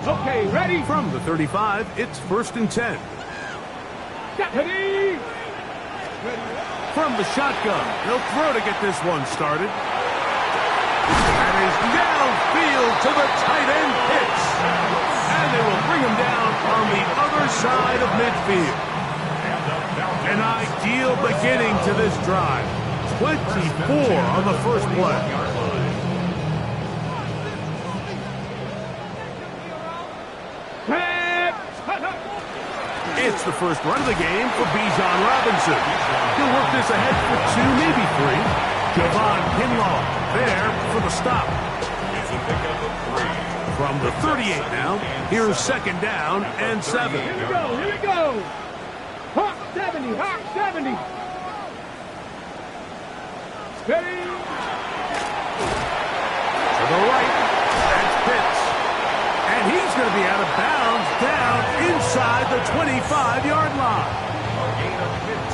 Okay, ready? From the 35, it's 1st and 10. Ready? From the shotgun, they'll throw to get this one started. That is downfield to the tight end Pitts. And they will bring him down on the other side of midfield. An ideal beginning to this drive. 24 on the first play. It's the first run of the game for Bijan Robinson. He'll work this ahead for 2, maybe 3. Javon Kinlaw there for the stop. From the 38 now, here's 2nd down and 7. Here we go, here we go. Hawk 70, Hawk 70. Ready? To the right, that's Pitts. And he's going to be out of bounds down inside the 25-yard line.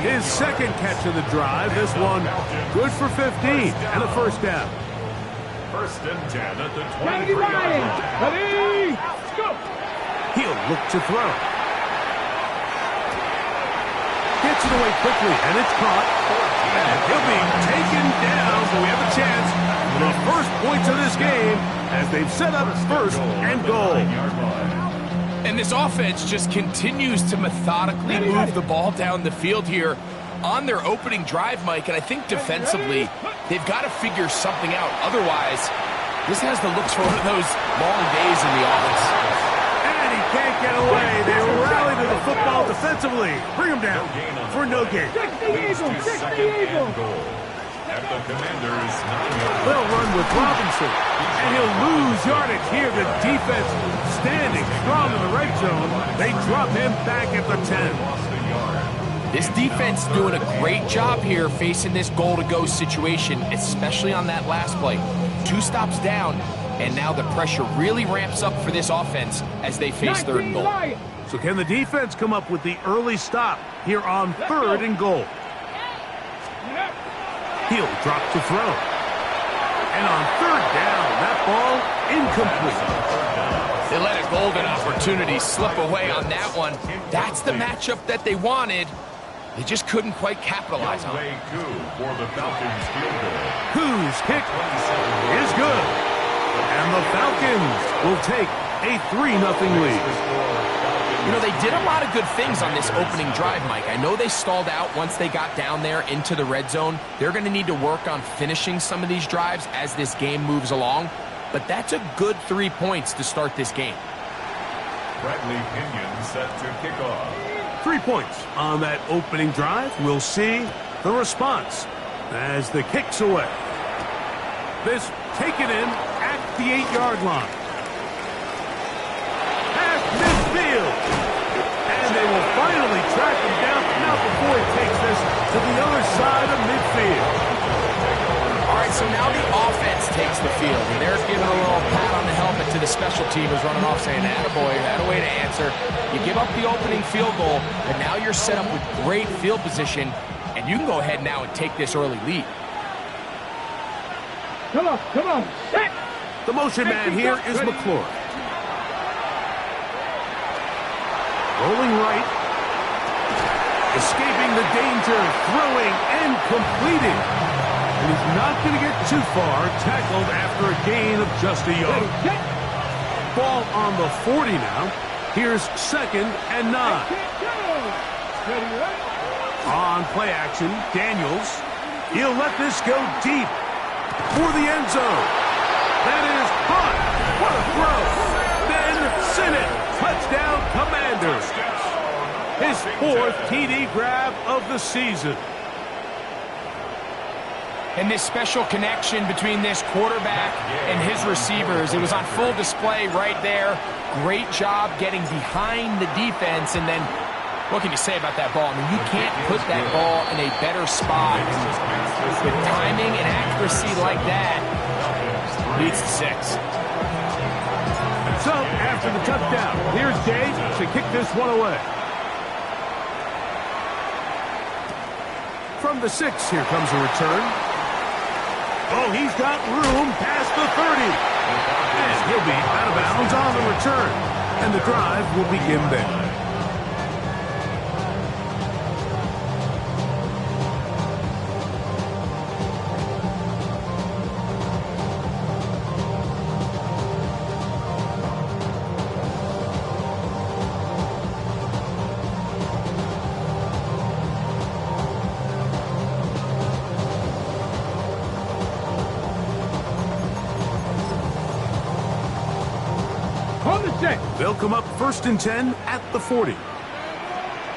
His 2nd catch of the drive. This one good for 15 and a 1st down. 1st and 10 at the 23. Ready? Let's go. He'll look to throw. Gets it away quickly, and it's caught. And he'll be taken down, so we have a chance for the first points of this game as they've set up 1st and goal. And this offense just continues to methodically move the ball down the field here on their opening drive, Mike. And I think defensively, they've got to figure something out. Otherwise, this has the looks for one of those long days in the office. And he can't get away. They rally to the football defensively. Bring him down for no gain. Check the eagle, check the eagle. At the Commanders' 9-yard They'll run with Robinson, and he'll lose yardage here. The defense standing strong in the red zone. They drop him back at the 10. This defense doing a great job here facing this goal-to-go situation, especially on that last play. 2 stops down, and now the pressure really ramps up for this offense as they face 3rd and goal. So can the defense come up with the early stop here on 3rd and goal? He'll drop to throw. And on 3rd down, that ball incomplete. They let a golden opportunity slip away on that one. That's the matchup that they wanted. They just couldn't quite capitalize on it. for the Falcons field goal. Whose kick is good. And the Falcons will take a 3-0 lead. You know, they did a lot of good things on this opening drive, Mike. I know they stalled out once they got down there into the red zone. They're going to need to work on finishing some of these drives as this game moves along. But that's a good 3 points to start this game. Bradley Pinion set to kick off. 3 points on that opening drive. We'll see the response as the kick's away. This taken in at the 8-yard line. Past midfield. And they will finally track him down, not before he takes this to the other side of midfield. All right, so now the offense takes the field, and they're giving a little pat on the helmet to the special teamers running off, saying, attaboy, that a way to answer. You give up the opening field goal, and now you're set up with great field position, and you can go ahead now and take this early lead. Come on, set. The motion man here is McClure. Rolling right. Escaping the danger, throwing and completing. And he's not going to get too far, tackled after a gain of just a yard. Ball on the 40 now. Here's 2nd and 9. On play action, Daniels. He'll let this go deep for the end zone. That is caught. What a throw. Then Sinnott. Touchdown. his 4th TD grab of the season. And this special connection between this quarterback and his receivers, it was on full display right there. Great job getting behind the defense, and then what can you say about that ball? I mean, you can't put that ball in a better spot. With timing and accuracy like that, leads to 6. So, after the touchdown, here's Gage to kick this one away. From the 6, here comes a return. Oh, he's got room past the 30. And he'll be out of bounds on the return. And the drive will begin there. They'll come up 1st and 10 at the 40.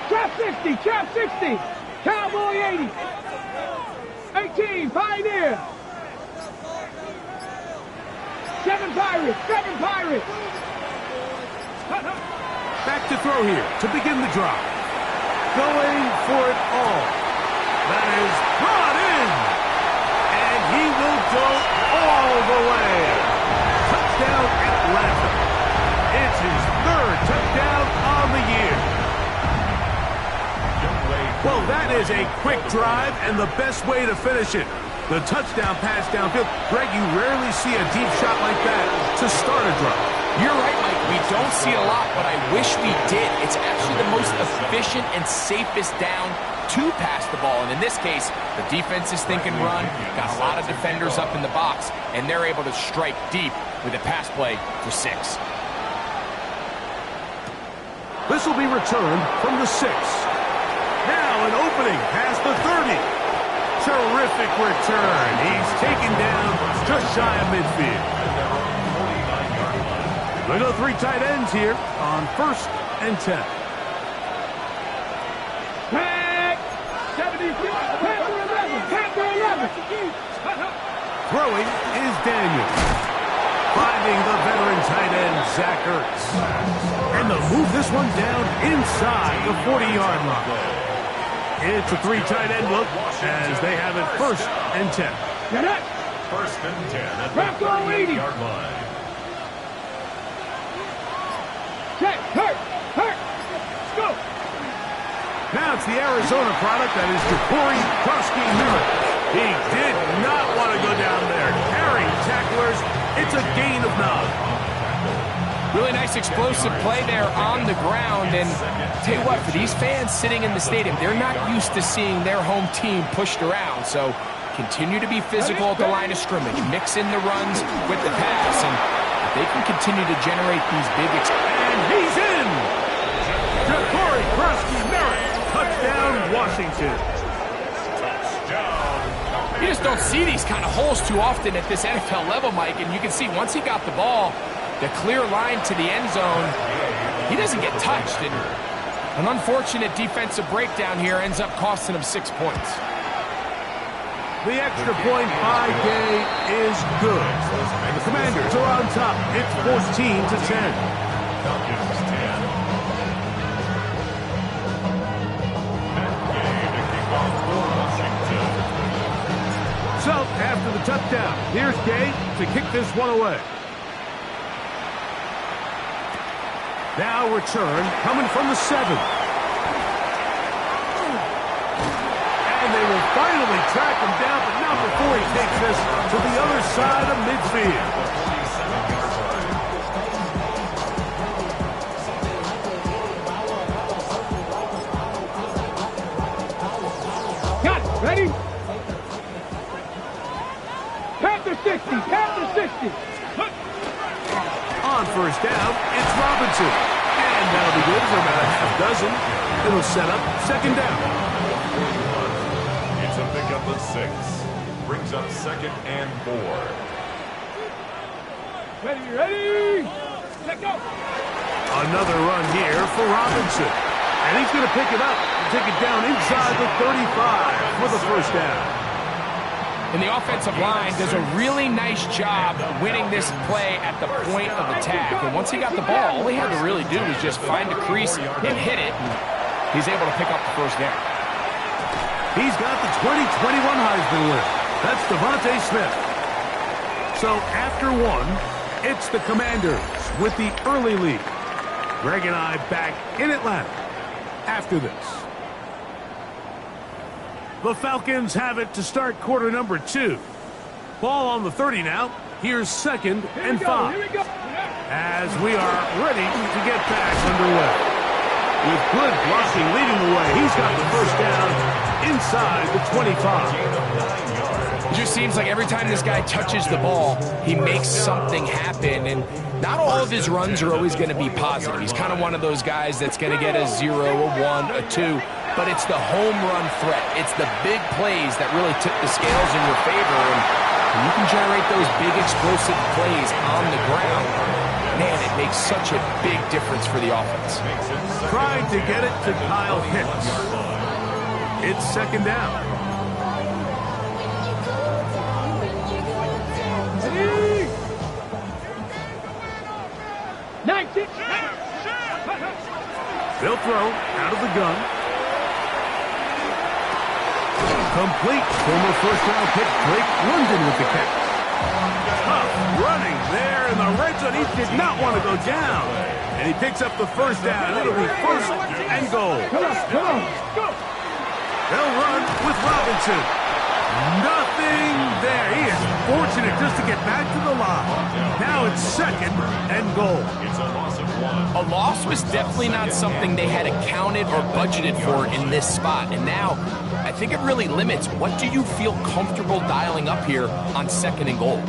Trap 60, trap 60. Cowboy 80. 18, Pioneer. 7 Pirates, 7 Pirates. Back to throw here to begin the drive. Going for it all. That is brought in. And he will go all the way. Touchdown Atlanta. It's his 3rd touchdown on the year. Well, that is a quick drive and the best way to finish it. The touchdown pass downfield. Greg, you rarely see a deep shot like that to start a drive. You're right, Mike. We don't see it a lot, but I wish we did. It's actually the most efficient and safest down to pass the ball. And in this case, the defense is thinking run, got a lot of defenders up in the box, and they're able to strike deep with a pass play for 6. This will be returned from the 6. Now an opening past the 30. Terrific return. He's taken down just shy of midfield. They go 3 tight ends here on 1st and 10. Tag! 76, Panther 11, Panther 11. Throwing is Daniels. Finding the veteran tight end, Zach Ertz. And they'll move this one down inside the 40-yard line. It's a 3 tight end look as they have it 1st and 10. Get it! 1st and 10 at Back the on 40-yard line. Check, hurt, let's go! Now it's the Arizona product that is Jacory Krosky-Miller. He did not want to go down there. Carrying tacklers, it's a gain of 9. Really nice explosive play there on the ground. And tell you what, for these fans sitting in the stadium, they're not used to seeing their home team pushed around. So continue to be physical at the line of scrimmage. Mix in the runs with the pass. And if they can continue to generate these big... And he's in! Jacory Krosky-Miller. Touchdown, Washington. You just don't see these kind of holes too often at this NFL level, Mike. And you can see once he got the ball, the clear line to the end zone, he doesn't get touched. And an unfortunate defensive breakdown here ends up costing him 6 points. The extra point by Gay is good. And the Commanders are on top. It's 14-10. Falcons 10. Matt Gay to kick off for Washington. So, after the touchdown, here's Gay to kick this one away. Now return coming from the 7. And they will finally track him down, but not before he takes this to the other side of midfield. Got it, ready? Panther 60, Panther 60. On 1st down, it's Robinson. And that'll be good for about a half dozen. It'll set up 2nd down. It's a pickup of 6. Brings up 2nd and 4. Ready, ready? Let go. Another run here for Robinson. And he's going to pick it up and take it down inside the 35 for the first down. And the offensive line does a really nice job winning this play at the point of attack. And once he got the ball, all he had to really do was just find a crease and hit it. He's able to pick up the first down. He's got the 2021 Heisman winner. That's Devontae Smith. So after one, it's the Commanders with the early lead. Greg and I back in Atlanta after this. The Falcons have it to start quarter number 2. Ball on the 30 now. Here's 2nd and 5. As we are ready to get back underway. With good blocking leading the way, he's got the first down inside the 25. It just seems like every time this guy touches the ball, he makes something happen. And not all of his runs are always going to be positive. He's kind of one of those guys that's going to get a 0, a 1, a 2. But it's the home run threat. It's the big plays that really tip the scales in your favor. And you can generate those big explosive plays on the ground. Man, it makes such a big difference for the offense. Trying to get it to Kyle Pitts. It's 2nd down. They'll throw out of the gun. Complete. Former first-round pick Drake London with the catch. Tough running there in the red zone. He did not want to go down. And he picks up the first down. It'll be 1st and goal. Come on, go. They'll run with Robinson. Nothing there. He is fortunate just to get back to the line. Now it's 2nd and goal. It's a loss of 1. A loss was definitely not something they had accounted or budgeted for in this spot. And now, I think it really limits what do you feel comfortable dialing up here on 2nd and goal.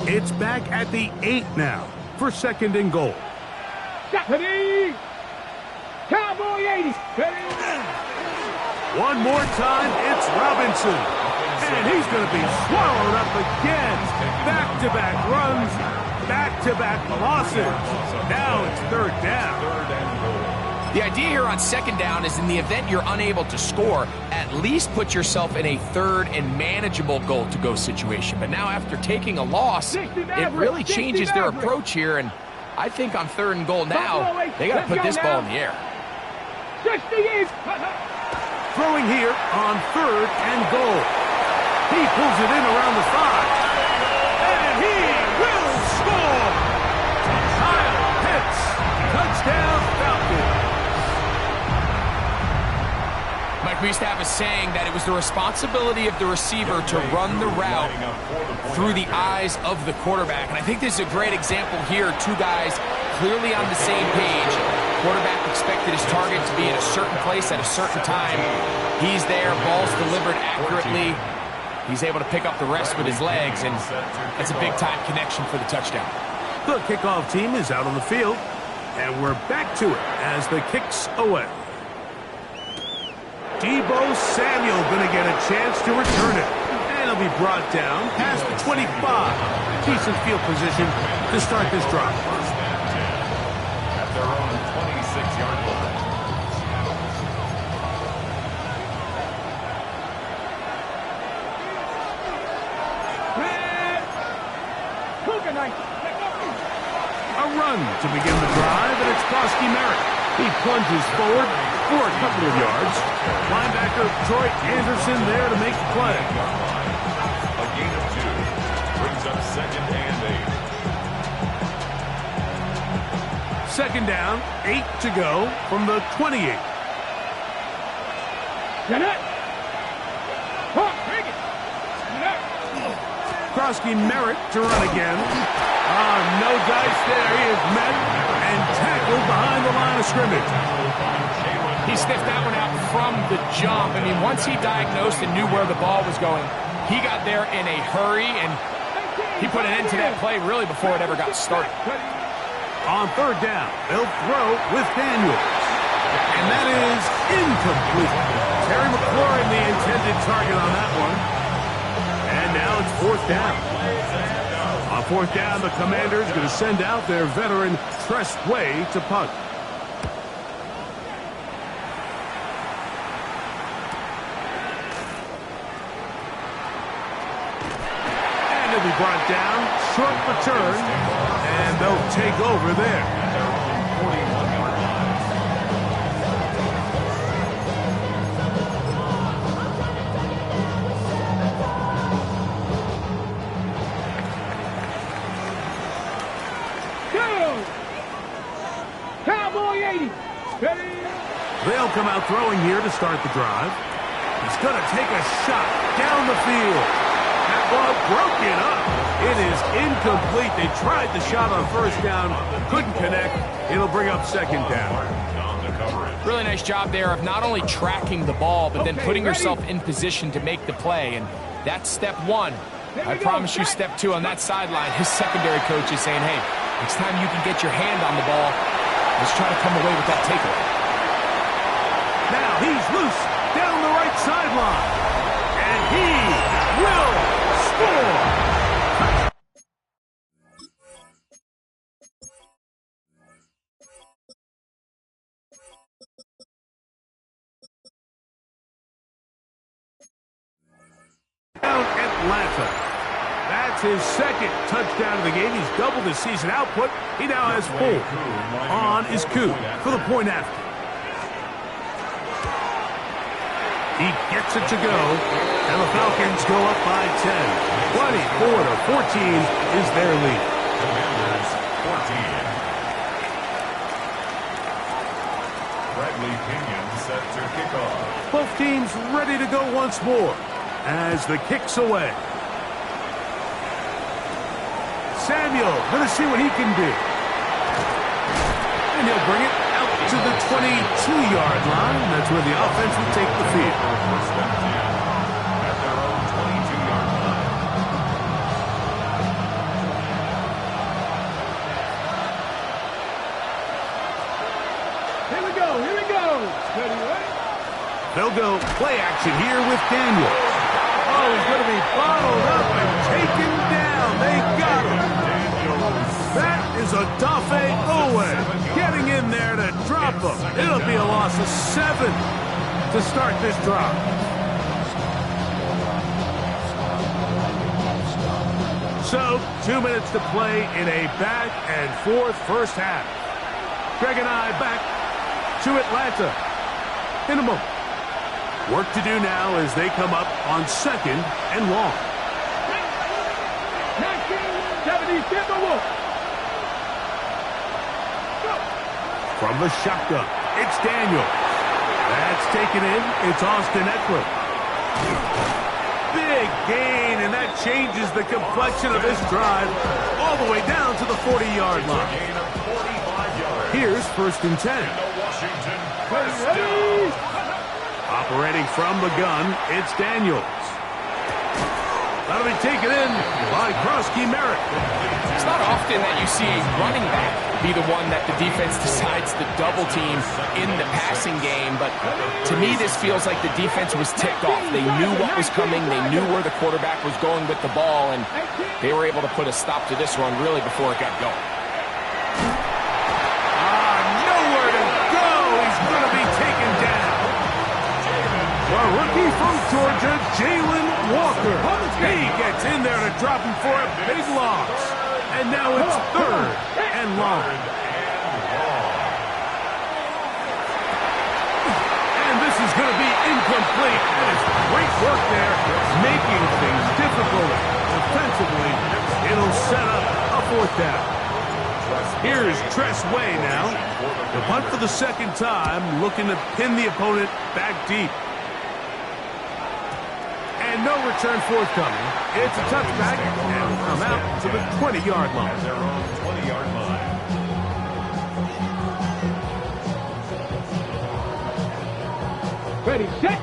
It's back at the 8 now for 2nd and goal. Ready. Cowboy 80. Ready. One more time, it's Robinson. And he's going to be swallowed up again. Back-to-back runs, back-to-back losses. Now it's 3rd down. The idea here on 2nd down is in the event you're unable to score, at least put yourself in a 3rd and manageable goal-to-go situation. But now after taking a loss, it really changes their approach here. And I think on 3rd and goal now, they got to put this ball in the air. 60 is. Throwing here on 3rd and goal. He pulls it in around the 5. And he will score! Kyle Pitts, touchdown Falcons. Mike, we used to have a saying that it was the responsibility of the receiver to run the route through the eyes of the quarterback. And I think this is a great example here. Two guys clearly on the same page. Quarterback expected his target to be in a certain place at a certain time. He's there, ball's delivered accurately. He's able to pick up the rest with his legs, and that's a big-time connection for the touchdown. The kickoff team is out on the field, and we're back to it as the kick's away. Deebo Samuel going to get a chance to return it. And he'll be brought down past the 25. Decent field position to start this drive. At their own 26-yard line. A run to begin the drive, and it's Krosky Merritt. He plunges forward for a couple of yards. Linebacker Troy Anderson there to make the play. A gain of 2 brings up 2nd and 8. 2nd down, 8 to go from the 28. Krosky Merritt to run again. No dice there. He is met and tackled behind the line of scrimmage. He sniffed that one out from the jump. I mean, once he diagnosed and knew where the ball was going, he got there in a hurry, and he put an end to that play really before it ever got started. On 3rd down, they'll throw with Daniels. And that is incomplete. Terry McLaurin, the intended target on that one. And now it's fourth down. On fourth down, the Commanders going to send out their veteran Tress Way to punt. And he'll be brought down, short return, and they'll take over there. They'll come out throwing here to start the drive. He's going to take a shot down the field. That ball broken up. It is incomplete. They tried the shot on first down, couldn't connect. It'll bring up second down. Really nice job there of not only tracking the ball, but then putting yourself in position to make the play. And that's step one. I promise you step two on that sideline. His secondary coach is saying, hey, next time you can get your hand on the ball, let's try to come away with that takeaway. Now he's loose down the right sideline. And he will score. Down Atlanta. That's his second touchdown of the game. He's doubled his season output. He now has 4. On is Koo for the point after. He gets it to go, and the Falcons go up by 10. 24-14 is their lead. Commanders 14. Bradley Pinion set to kick off. Both teams ready to go once more as the kick's away. Samuel going to see what he can do. And he'll bring it out to the 22-yard line. That's where the offense will take the field. At their own 22-yard line. Here we go. Here we go. Ready, right? They'll go play action here with Daniel. Oh, he's going to be bottled up and taken down. They got him. That is Odafe Oweh getting in there to drop him. It'll be a loss of 7 to start this drive. So, 2 minutes to play in a back-and-forth first half. Greg and I back to Atlanta in a moment. Work to do now as they come up on 2nd and long. 1970 Wolf. From the shotgun, it's Daniel. That's taken in. It's Austin Eckler. Big gain, and that changes the complexion of this drive all the way down to the 40-yard line. Here's 1st and 10. Washington first down. Operating from the gun, it's Daniels. That'll be taken in by Krosky Merritt. It's not often that you see a running back be the one that the defense decides to double team in the passing game, but to me this feels like the defense was ticked off. They knew what was coming, they knew where the quarterback was going with the ball, and they were able to put a stop to this run really before it got going. Nowhere to go. He's going to be taken down. The rookie from Georgia, Jalen Walker. He gets in there to drop him for a big loss. And now it's 3rd and long. And this is going to be incomplete. And it's great work there, making things difficult. Defensively, it'll set up a 4th down. Here's Tress Way now. The punt for the 2nd time, looking to pin the opponent back deep. And no return forthcoming. It's a touchback, and will come out to the 20-yard line. At their own 20-yard line. Ready, set.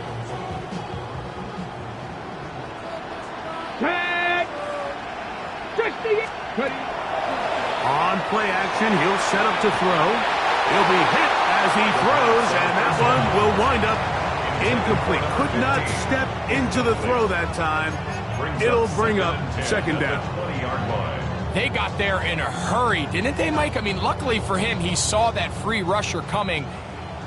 Tag. Ready. On play action, he'll set up to throw. He'll be hit as he throws, and that one will wind up incomplete. Could not step into the throw that time. It'll bring up second down. 20-yard line. They got there in a hurry, didn't they, Mike? I mean, luckily for him, he saw that free rusher coming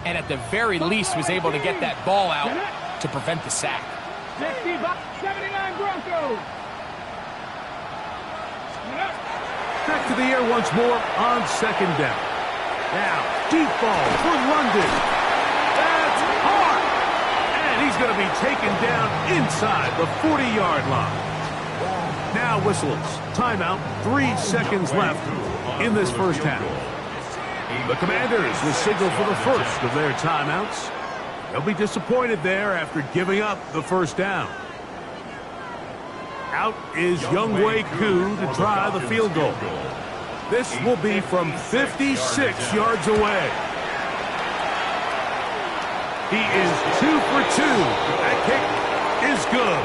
and at the very least was able to get that ball out to prevent the sack. 79 Broncos. Back to the air once more on second down. Now, deep ball for London. That's hard. And he's going to be taken down inside the 40-yard line. Now whistles. Timeout. 3 seconds left in this first half. The Commanders will signal for the first of their timeouts. They'll be disappointed there after giving up the first down. Out is Younghoe Koo to try the field goal. This will be from 56 yards away. He is 2 for 2. That kick is good.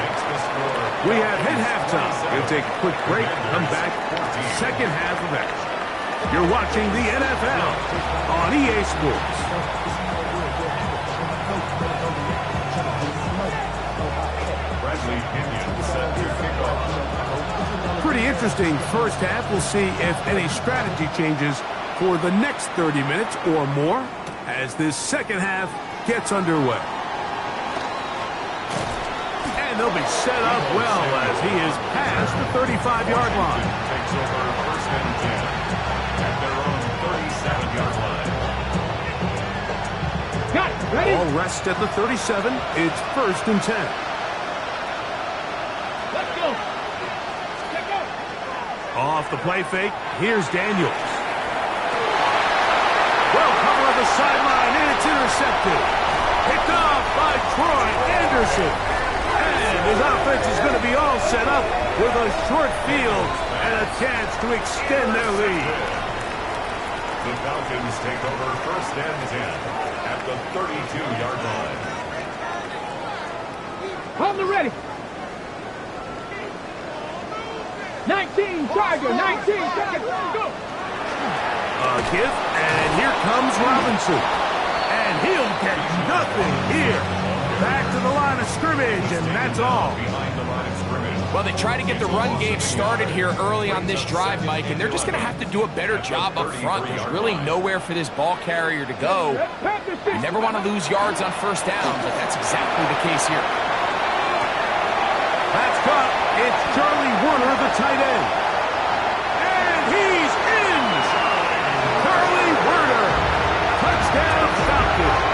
We have hit halftime. We'll take a quick break and come back for the second half of action. You're watching the NFL on EA Sports. Bradley Pinion set to kick off. Pretty interesting first half. We'll see if any strategy changes for the next 30 minutes or more as this second half gets underway. And they'll be set up well as he is past the 35-yard line. Takes over first and 10 at their own 37-yard line. Got it. Ready? All rest at the 37. It's first and 10. Let's go. Let's go. Off the play fake, here's Daniels. Well, cover on the sideline, and it's intercepted. Picked off by Troy Anderson. And his offense is going to be all set up with a short field and a chance to extend their lead. The Falcons take over first and 10 at the 32-yard line. On the ready. 19 Charger, 19 seconds. Go. A give, and here comes Robinson. And he'll get nothing here. Back to the line of scrimmage, and that's all. Behind the line of scrimmage. Well, they try to get the run game started here early on this drive, Mike, and they're just going to have to do a better job up front. There's really nowhere for this ball carrier to go. You never want to lose yards on first down, but that's exactly the case here. That's caught. It's Charlie Warner, the tight end. And he's in! Charlie Warner. Touchdown, Falcons.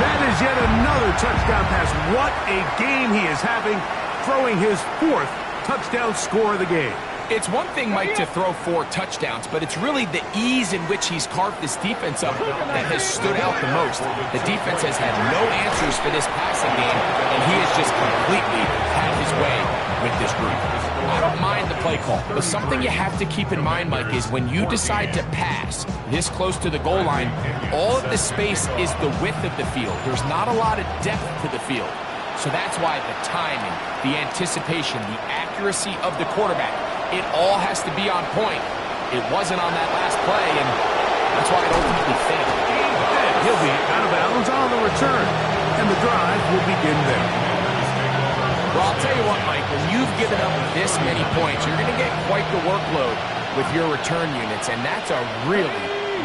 That is yet another touchdown pass. What a game he is having, throwing his 4th touchdown score of the game. It's one thing, Mike, to throw 4 touchdowns, but it's really the ease in which he's carved this defense up that has stood out the most. The defense has had no answers for this passing game, and he has just completely had his way with this group. I don't mind the play call, but something you have to keep in mind, Mike, is when you decide to pass this close to the goal line, all of the space is the width of the field. There's not a lot of depth to the field. So that's why the timing, the anticipation, the accuracy of the quarterback, it all has to be on point. It wasn't on that last play, and that's why it ultimately failed. And he'll be out of bounds on the return, and the drive will begin there. Well, I'll tell you what, Mike, when you've given up this many points, you're going to get quite the workload with your return units, and that's a really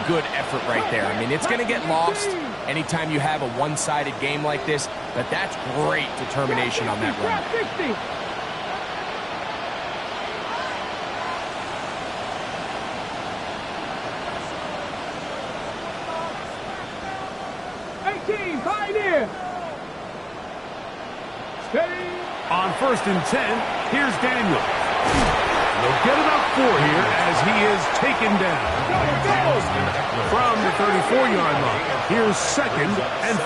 good effort right there. I mean, it's going to get lost anytime you have a one-sided game like this, but that's great determination on that run. 60. Pioneer. Steady. On first and 10, here's Daniel. They'll get about 4 here as he is taken down. From the 34-yard line, here's second and 5.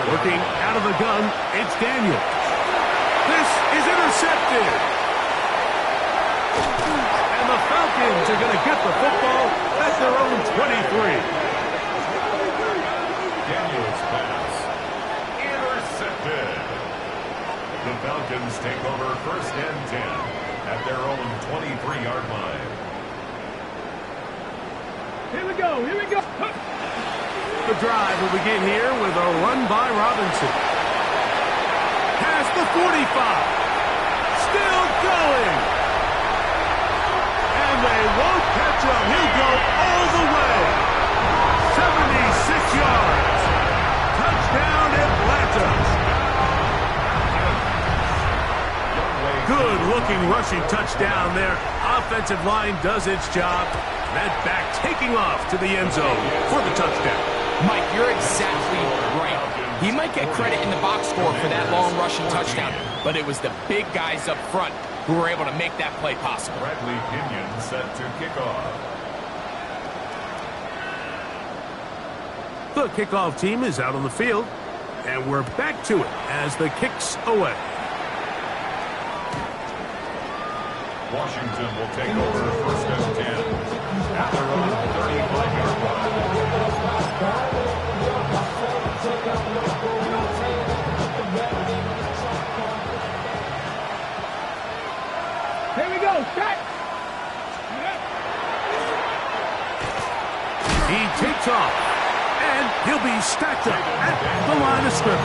Working out of the gun, it's Daniel. This is intercepted. And the Falcons are going to get the football at their own 23. Daniels pass. Intercepted. The Falcons take over first and 10 at their own 23-yard line. Here we go. Here we go. The drive will begin here with a run by Robinson. Past the 45. Still going. And they won't catch him. He'll go all the way. 76 yards. Touchdown Atlanta. Good-looking rushing touchdown there. Offensive line does its job. That back taking off to the end zone for the touchdown. Mike, you're exactly right. He might get credit in the box score for that long rushing touchdown, but it was the big guys up front who were able to make that play possible. Bradley Pinion set to kick off. The kickoff team is out on the field, and we're back to it as the kick's away. Washington will take over first and 10 at their own 35-yard line. Here we go, set. He takes off, and he'll be stacked up at the line of scrimmage.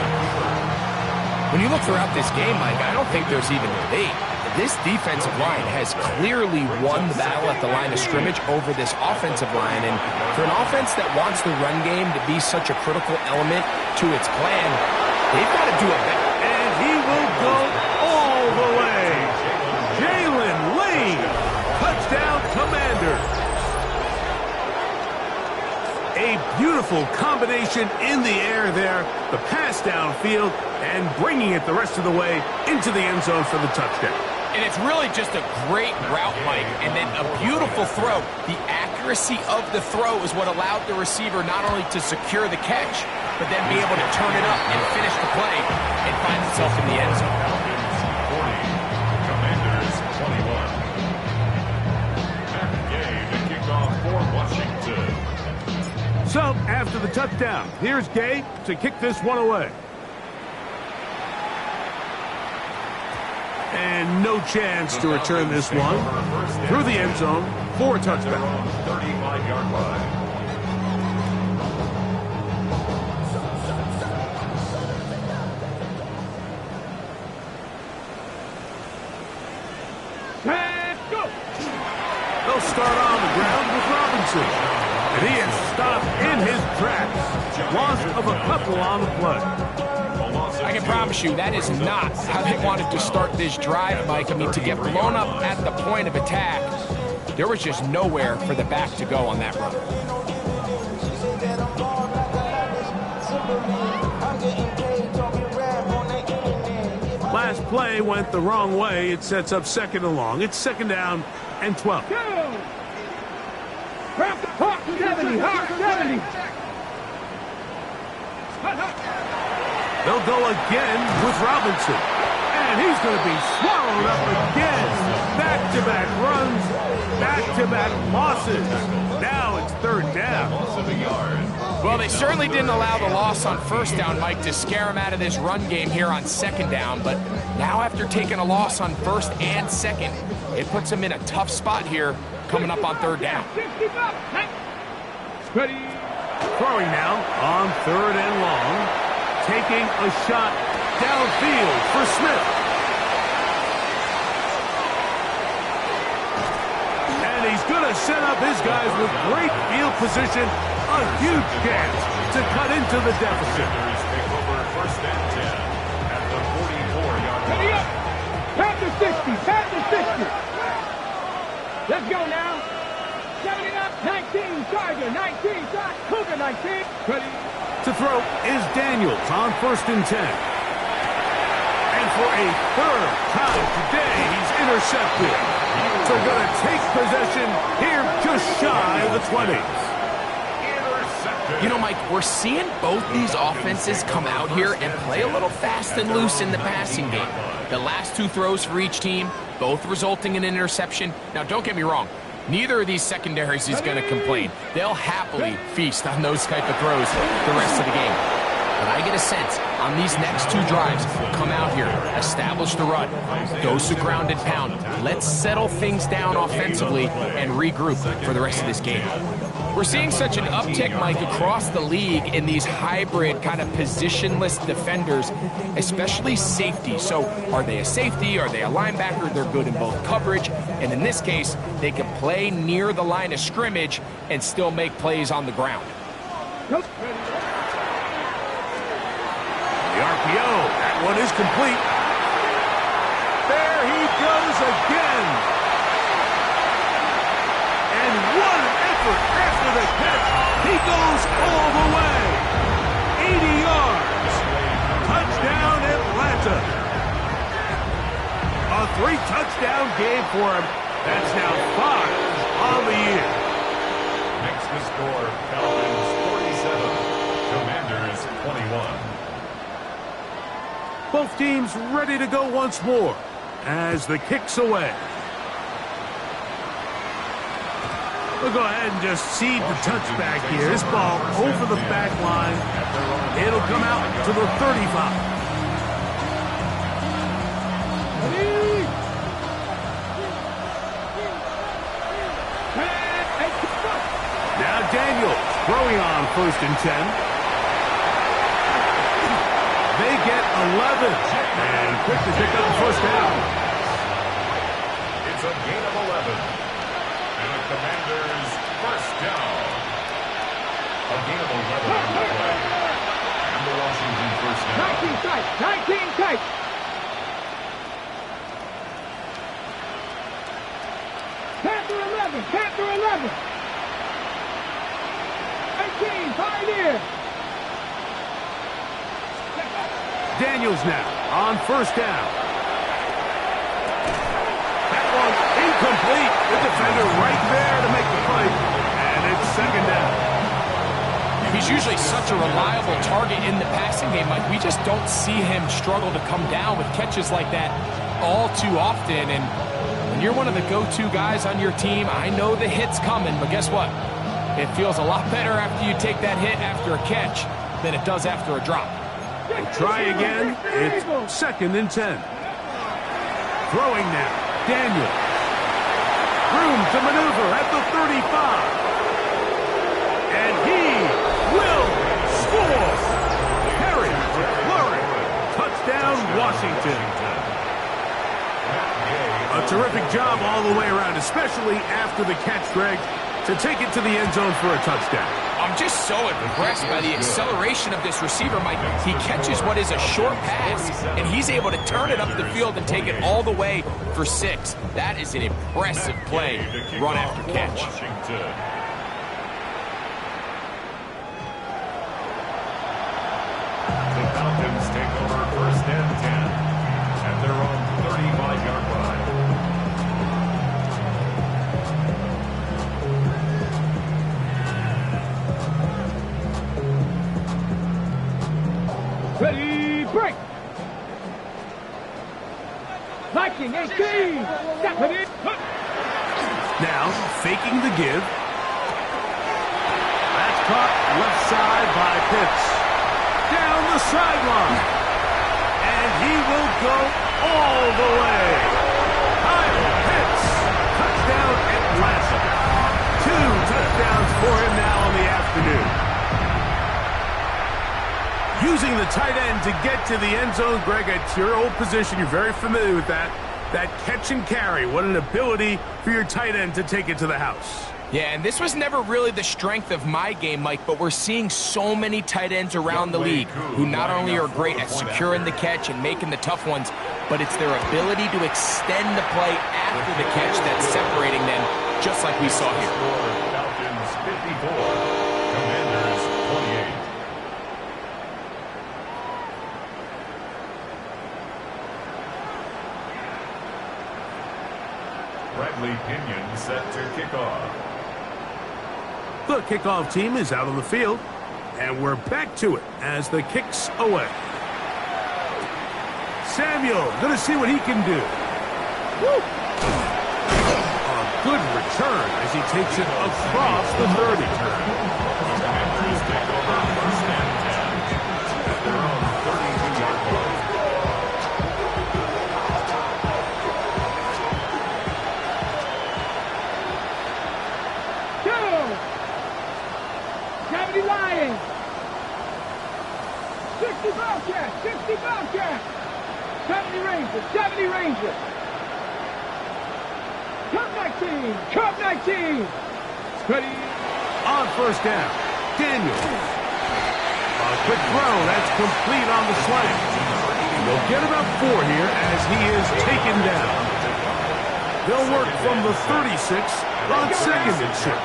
When you look throughout this game, Mike, I don't think there's even debate. This defensive line has clearly won the battle at the line of scrimmage over this offensive line. And for an offense that wants the run game to be such a critical element to its plan, they've got to do it better. And he will go all the way. Jalen Lane, touchdown Commanders. A beautiful combination in the air there. The pass downfield and bringing it the rest of the way into the end zone for the touchdown. And it's really just a great route, Mike, and then a beautiful throw. The accuracy of the throw is what allowed the receiver not only to secure the catch, but then be able to turn it up and finish the play and find himself in the end zone. Commanders 21. Matt Gay to kick off for Washington. So, after the touchdown, here's Gay to kick this one away. And no chance to return this one through the end zone for a touchdown. 35-yard line. Let's go. They'll start on the ground with Robinson. And he is stopped in his tracks. Loss of a couple on the play. I can promise you that is not how they wanted to start this drive, Mike. I mean, to get blown up at the point of attack, there was just nowhere for the back to go on that run. Last play went the wrong way. It sets up second and long. It's second down and 12. Go. Hawk 70, Hawk 70. They'll go again with Robinson. And he's going to be swallowed up again. Back-to-back runs, back-to-back losses. Now it's third down. Well, they certainly didn't allow the loss on first down, Mike, to scare him out of this run game here on second down. But now after taking a loss on first and second, it puts him in a tough spot here coming up on third down. Ready. Throwing now on third and long. Taking a shot downfield for Smith. And he's going to set up his guys with great field position. A huge chance to cut into the deficit. Commanders take over first and 10 at the 44-yard Ready line. up. Pass the 60. Pass the 60. Let's go now. 70 up. 19. Tiger. 19. Cougar 19. Ready. To throw is Daniels on first and 10. And for a third time today, he's intercepted. So going to take possession here just shy of the 20s. You know, Mike, we're seeing both these offenses come out here and play a little fast and loose in the passing game. The last two throws for each team, both resulting in an interception. Now, don't get me wrong. Neither of these secondaries is going to complain. They'll happily feast on those type of throws the rest of the game. But I get a sense on these next two drives, come out here, establish the run, dose of ground and pound. Let's settle things down offensively and regroup for the rest of this game. We're seeing such an uptick, Mike, across the league in these hybrid kind of positionless defenders, especially safety. So are they a safety? Are they a linebacker? They're good in both coverage. And in this case, they can play near the line of scrimmage and still make plays on the ground. The RPO, that one is complete. There he goes again. And what an effort after the catch. He goes all the way. 80 yards. Touchdown, Atlanta. A 3-touchdown game for him. That's now 5 on the year. Next to score, Falcons 47, Commanders 21. Both teams ready to go once more as the kick's away. We'll go ahead and just cede the touchback here. This ball over the back line. It'll come out to the 35. Now Daniels throwing on 1st and 10. They get 11 and quick to pick up the 1st down. It's a gain of 11. And the Commanders 1st down. A gain of 11 on the play. And the Washington 1st down. 19 tight. 19 tight. Panther 11. Panther 11. 18. Pioneer. Daniels now on 1st down. That one incomplete. The defender right there to make the play. And it's 2nd down. He's usually such a reliable target in the passing game, Mike. We just don't see him struggle to come down with catches like that all too often. And when you're one of the go-to guys on your team, I know the hit's coming, but guess what? It feels a lot better after you take that hit after a catch than it does after a drop. We'll try again. It's 2nd and 10. Throwing now. Daniel. Room to maneuver at the 35. And he will score. Perry McFlurry. Touchdown, Washington. A terrific job all the way around, especially after the catch, Greg, to take it to the end zone for a touchdown. I'm just so impressed by the acceleration of this receiver, Mike. He catches what is a short pass, and he's able to turn it up the field and take it all the way for 6. That is an impressive play, run after catch. Washington. The Falcons take over 1st and 10 at their own 35-yard line. Ready, break. Viking 18. Step it in. Now, faking the give. That's caught left side by Pitts. Down the sideline. And he will go all the way. Kyle Pitts. Touchdown Atlanta. 2 touchdowns for him now in the afternoon. Using the tight end to get to the end zone, Greg, it's your old position. You're very familiar with that. That catch and carry. What an ability for your tight end to take it to the house. Yeah, and this was never really the strength of my game, Mike, but we're seeing so many tight ends around the league who not only are great at securing the catch and making the tough ones, but it's their ability to extend the play after the catch that's separating them, just like we saw here. Falcons 54, Commanders 28. Bradley Pinion set to kick off. The kickoff team is out on the field, and we're back to it as the kick's away. Samuel going to see what he can do. Woo! A good return as he takes it across the 30. Commanders take over 1st and 10 at their own 32-yard line. 60 Bobcats, 60 Bobcats. 70 Rangers, 70 Rangers. Cub 19, Cub 19. Ready on first down. Daniels. A quick throw. That's complete on the slant. They'll get about 4 here as he is taken down. They'll work from the 36 on 2nd and 6.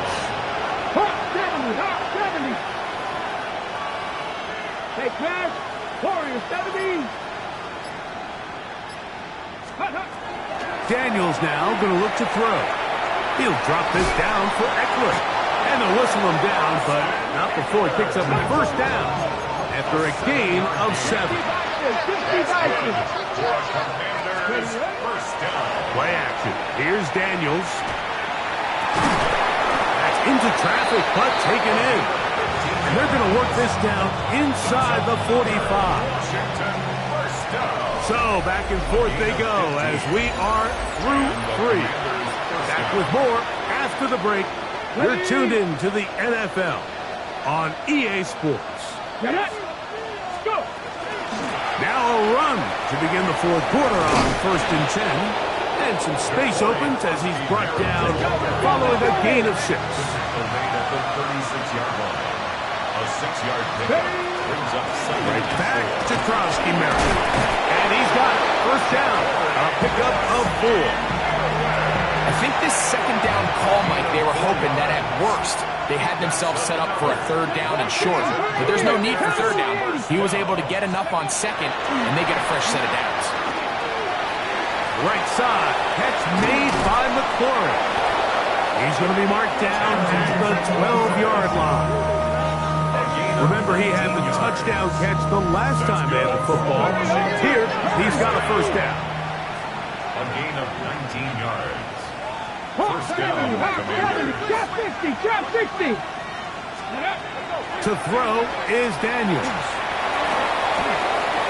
Hot 70, hot 70. Take pass. Warriors 70. Hot, hot. Daniels now going to look to throw. He'll drop this down for Eckler. And they'll whistle him down, but not before he picks up the first down after a gain of 7. 60 Vikings. Commanders, first down. Play action. Here's Daniels. That's into traffic, but taken in. And they're going to work this down inside the 45. Washington, first down. So back and forth they go as we are through 3. Back with more after the break. You're tuned in to the NFL on EA Sports. Get it. Go. Now a run to begin the 4th quarter on 1st and 10. And some space opens as he's brought down following a gain of 6. Made at the 36-yard line. A 6-yard pickup brings up second. Right back to Krosky Merritt. And he's got it. First down. A pickup of 4. I think this 2nd down call, Mike, they were hoping that at worst they had themselves set up for a 3rd down and short. But there's no need for 3rd down. He was able to get enough on 2nd, and they get a fresh set of downs. Right side. Catch made by McLaurin. He's going to be marked down at the 12-yard line. Remember, he had the touchdown catch the last time they had the football. Here, he's got a first down. A gain of 19 yards. First down, Commanders. Trap 60, trap 60. To throw is Daniels.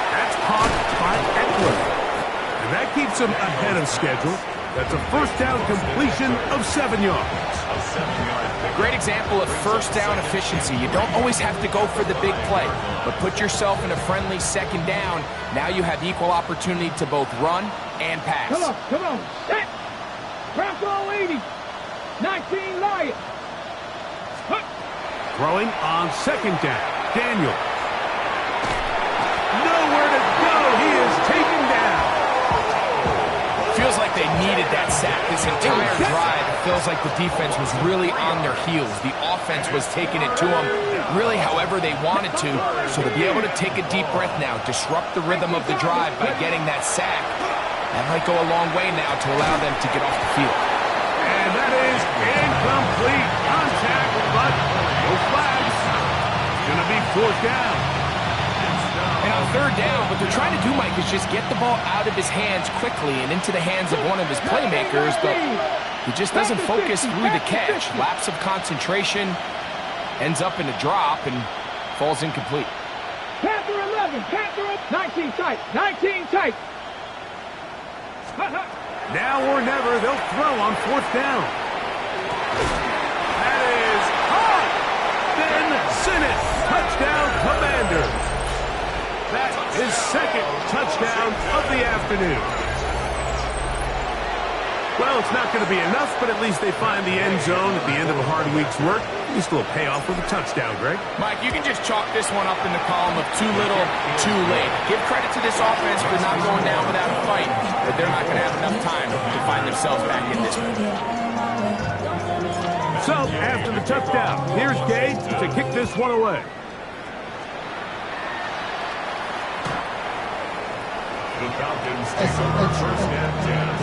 That's caught by Eckler. And that keeps him ahead of schedule. That's a first down completion of 7 yards. A 7-yard pickup. Great example of first down efficiency. You don't always have to go for the big play, but put yourself in a friendly 2nd down. Now you have equal opportunity to both run and pass. Come on. Set. Bronco 80. 19 Lions. Throwing on 2nd down. Daniel. Nowhere to go. He is taken down. Feels like they needed that sack. This entire drive, it feels like the defense was really on their heels. The offense was taking it to them really however they wanted to. So to be able to take a deep breath now, disrupt the rhythm of the drive by getting that sack, that might go a long way now to allow them to get off the field. And that is incomplete contact, but no flags. It's going to be 4th down. And on 3rd down, what they're trying to do, Mike, is just get the ball out of his hands quickly and into the hands of one of his playmakers, but he just doesn't focus through the catch. Lapse of concentration, ends up in a drop, and falls incomplete. Panther 11, Panther 19 tight, 19 tight. Now or never, they'll throw on 4th down. That is hot. Ben Sinnott, touchdown Commanders. That is 2nd touchdown of the afternoon. Well, it's not going to be enough, but at least they find the end zone at the end of a hard week's work. You still pay off with a touchdown, Greg. Mike, you can just chalk this one up in the column of too little, too late. Give credit to this offense for not going down without a fight, but they're not going to have enough time to find themselves back in this one. So, after the touchdown, here's Gage to kick this one away. The Falcons take over first and 10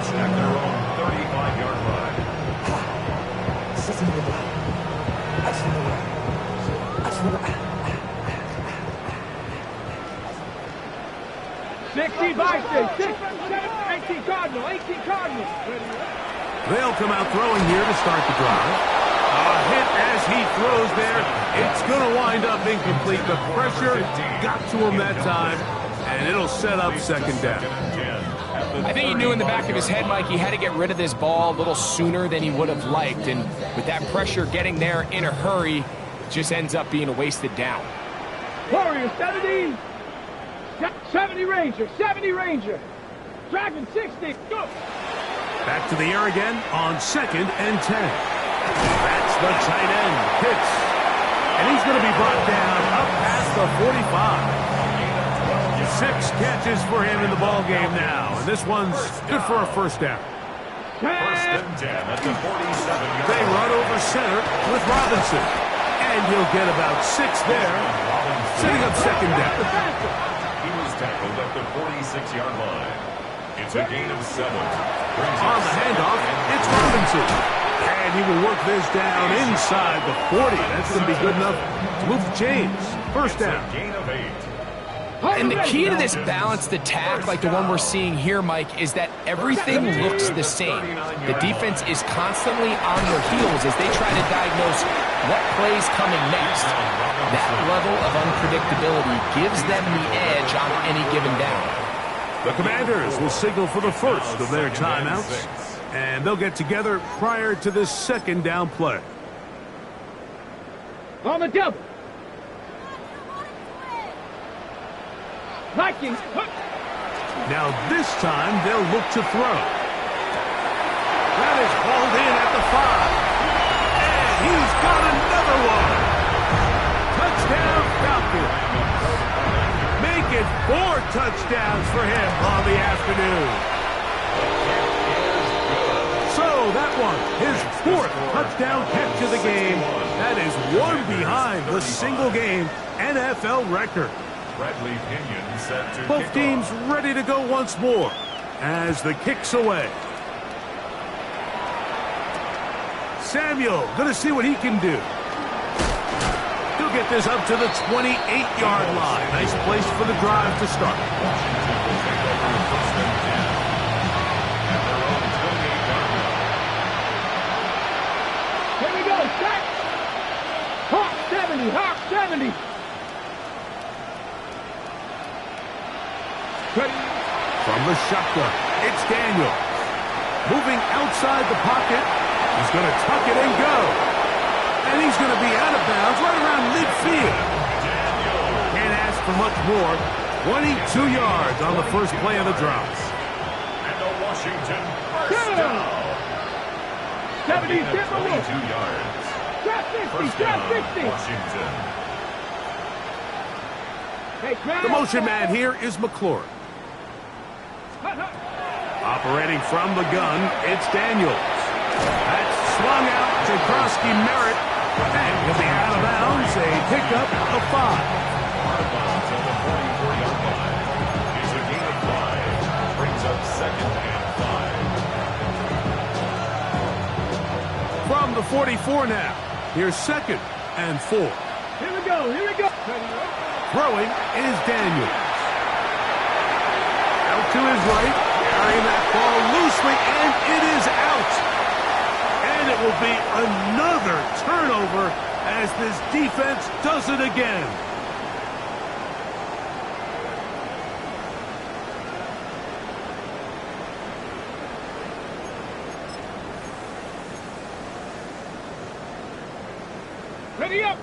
at their own 35-yard line. 60 Vikings, 18 Cardinal, 18 Cardinal. They'll come out throwing here to start the drive. A hit as he throws there. It's going to wind up incomplete. The pressure got to him that time, and it'll set up 2nd down. I think he knew in the back of his head, Mike, he had to get rid of this ball a little sooner than he would have liked. And with that pressure getting there in a hurry, it just ends up being a wasted down. Warrior 70. 70 Ranger. 70 Ranger. Dragon 60. Go. Back to the air again on 2nd and 10. That's the tight end. Pitts. And he's going to be brought down up past the 45. 6 catches for him in the ball game now. And this one's good for a first down. First and 10 at the 47-yard. They run over center with Robinson. And he'll get about 6 there. Setting up second down. He was tackled at the 46-yard line. It's a gain of 7. On the handoff, it's Robinson. And he will work this down inside the 40. That's going to be good enough to move the chains. First down. Gain of 8. And the key to this balanced attack, like the one we're seeing here, Mike, is that everything looks the same. The defense is constantly on their heels as they try to diagnose what play's coming next. That level of unpredictability gives them the edge on any given down. The Commanders will signal for the first of their timeouts, and they'll get together prior to this second down play. On the double. Vikings. Now this time they'll look to throw. That is hauled in at the 5. And he's got another one. Touchdown Falcons. Make it 4 touchdowns for him on the afternoon. So that one, his 4th touchdown catch of the game. That is one behind the single-game NFL record. Bradley Pinion set to Both teams ready to go once more as the kick's away. Samuel going to see what he can do. He'll get this up to the 28-yard line. Nice place for the drive to start. Here we go. Set. Hawk 70. Hawk 70. From the shotgun, it's Daniel. Moving outside the pocket. He's going to tuck it and go. And he's going to be out of bounds right around midfield. Can't ask for much more. 22 yards on the first play of the drive. And the Washington first down. 70, 22 yards. Drop 60, First drop down, 60. Washington. Hey, The motion man here is McLaurin. Operating from the gun, it's Daniels. That's swung out to Krosky Merritt. And he'll be out of bounds. A pickup of 5. Out of bounds at the 44-yard line. It's a gain of 5. Brings up second and 5. From the 44 now. Here's 2nd and 4. Here we go, here we go. Throwing is Daniels. Out to his right, carrying that ball loosely, and it is out. And it will be another turnover as this defense does it again. Ready up.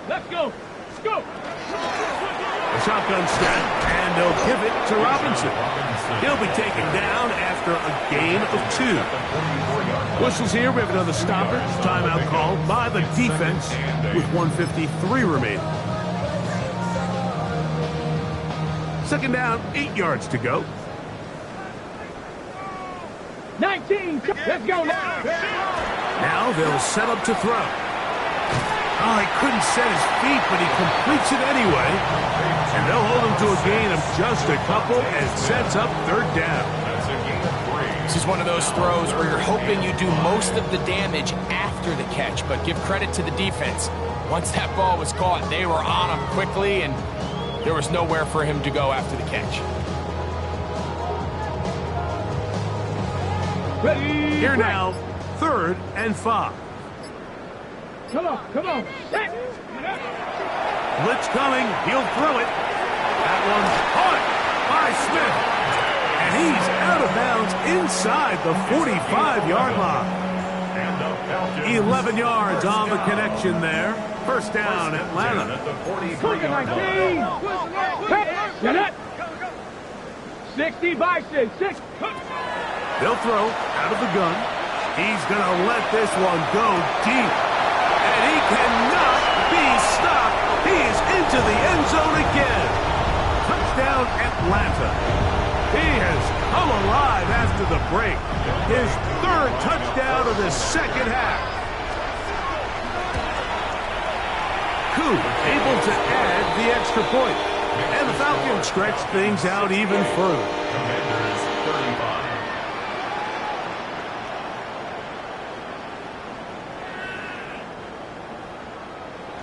Let's go. Let's go. A shotgun snap, and they'll give it to Robinson. He'll be taken down after a gain of 2. Whistles here. We have another stoppage. Timeout called by the defense with 1:53 remaining. Second down, 8 yards to go. 19. Let's go now. Now they'll set up to throw. Oh, he couldn't set his feet, but he completes it anyway. And they'll hold him to a gain of just a couple and sets up 3rd down. That's a gain of 3. This is one of those throws where you're hoping you do most of the damage after the catch, but give credit to the defense. Once that ball was caught, they were on him quickly, and there was nowhere for him to go after the catch. Ready. Here now, 3rd and 5. Come on, come on. Set. Blitz coming. He'll throw it. That one's caught by Smith. And he's out of bounds inside the 45-yard line. And the Falcons 11 yards on the connection there. First down, Atlanta. At the 43-yard 19. line. Get it. 60 Bison. 6. They'll throw out of the gun. He's going to let this one go deep. And he cannot be stopped. He is into the end zone again. Touchdown, Atlanta. He has come alive after the break. His third touchdown of the second half. Koo able to add the extra point. And the Falcons stretch things out even further. Commanders 35.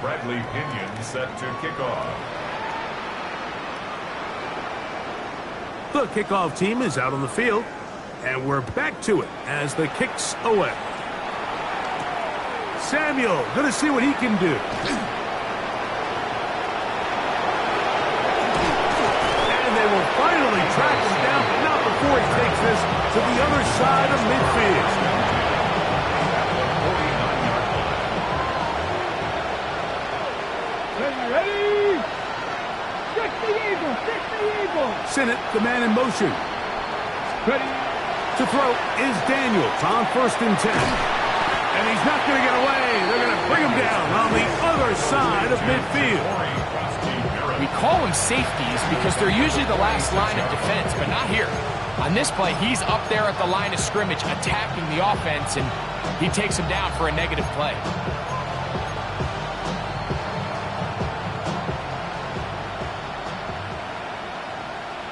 Bradley Pinion set to kick off. The kickoff team is out on the field, and we're back to it as the kick's away. Samuel, going to see what he can do. And they will finally track him down, but not before he takes this to the other side of midfield. Ready? 60 Eagles. 60 Eagles. Sinnott, the man in motion. Ready? To throw is Daniels on 1st and 10. And he's not going to get away. They're going to bring him down on the other side of midfield. We call them safeties because they're usually the last line of defense, but not here. On this play, he's up there at the line of scrimmage attacking the offense, and he takes him down for a negative play.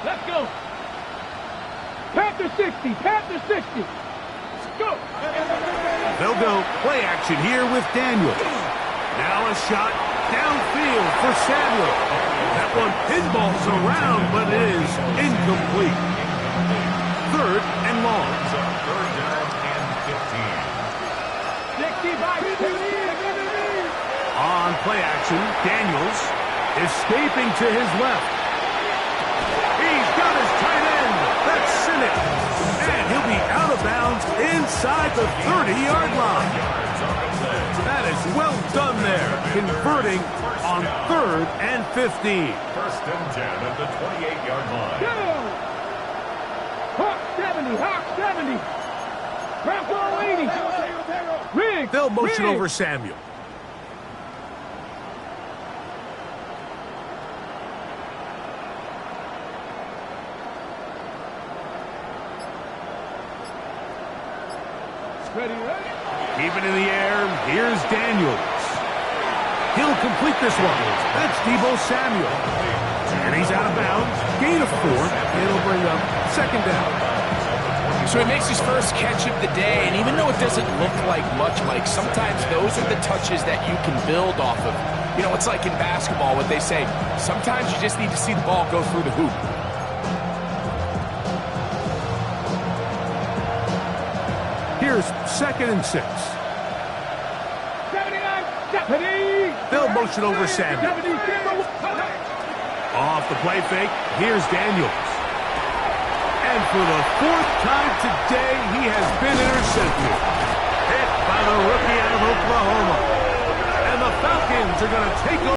Let's go. Panther 60. Panther 60. Go. They'll go play action here with Daniels. Now a shot downfield for Samuel. That one pinballs around, but it is incomplete. 3rd and long. Third down and 15. 60 by 50. On play action, Daniels escaping to his left. He's got his tight end. That's Sinnott. And he'll be out of bounds inside the 30-yard line. That is well done there, converting on 3rd and 15. First and 10 at the 28-yard line. Go. Hawk 70. Hawk 70. Ralph 80. Riggs. They'll motion Riggs. over Samuel. Ready, ready. Keep it in the air. Here's Daniels. He'll complete this one. That's Deebo Samuel. And he's out of bounds. Gain of 4. It'll bring up 2nd down. So he makes his first catch of the day, and even though it doesn't look like much, Mike, sometimes those are the touches that you can build off of. You know, it's like in basketball, what they say, sometimes you just need to see the ball go through the hoop. Here's 2nd and 6. 79. 70. They'll motion over Samuel. 70. Off the play fake, here's Daniels. And for the 4th time today, he has been intercepted. Hit by the rookie out of Oklahoma. And the Falcons are going to take over.